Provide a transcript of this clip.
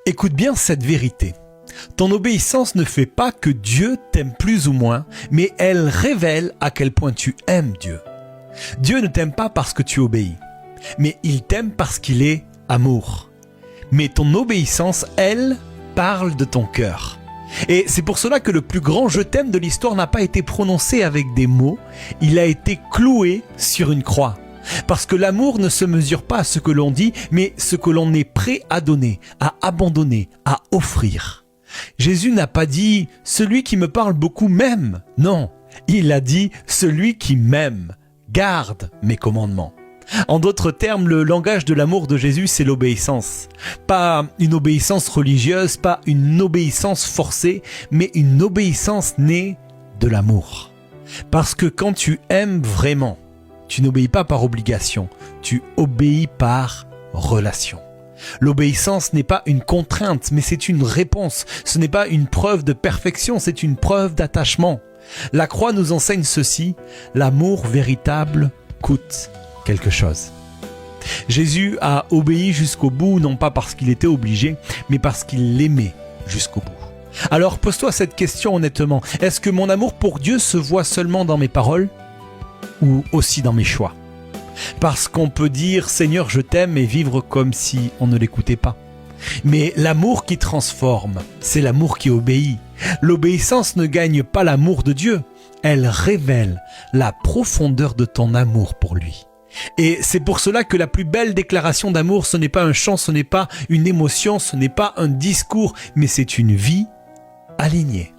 Écoute bien cette vérité. Ton obéissance ne fait pas que Dieu t'aime plus ou moins, mais elle révèle à quel point tu aimes Dieu. Dieu ne t'aime pas parce que tu obéis, mais il t'aime parce qu'il est amour. Mais ton obéissance, elle, parle de ton cœur. Et c'est pour cela que le plus grand « je t'aime » de l'histoire n'a pas été prononcé avec des mots, il a été cloué sur une croix. Parce que l'amour ne se mesure pas à ce que l'on dit, mais ce que l'on est prêt à donner, à abandonner, à offrir. Jésus n'a pas dit « celui qui me parle beaucoup m'aime ». Non, il a dit « celui qui m'aime garde mes commandements ». En d'autres termes, le langage de l'amour de Jésus, c'est l'obéissance. Pas une obéissance religieuse, pas une obéissance forcée, mais une obéissance née de l'amour. Parce que quand tu aimes vraiment, tu n'obéis pas par obligation, tu obéis par relation. L'obéissance n'est pas une contrainte, mais c'est une réponse. Ce n'est pas une preuve de perfection, c'est une preuve d'attachement. La croix nous enseigne ceci, l'amour véritable coûte quelque chose. Jésus a obéi jusqu'au bout, non pas parce qu'il était obligé, mais parce qu'il l'aimait jusqu'au bout. Alors pose-toi cette question honnêtement, est-ce que mon amour pour Dieu se voit seulement dans mes paroles ou aussi dans mes choix? Parce qu'on peut dire « Seigneur, je t'aime » et vivre comme si on ne l'écoutait pas. Mais l'amour qui transforme, c'est l'amour qui obéit. L'obéissance ne gagne pas l'amour de Dieu, elle révèle la profondeur de ton amour pour lui. Et c'est pour cela que la plus belle déclaration d'amour, ce n'est pas un chant, ce n'est pas une émotion, ce n'est pas un discours, mais c'est une vie alignée.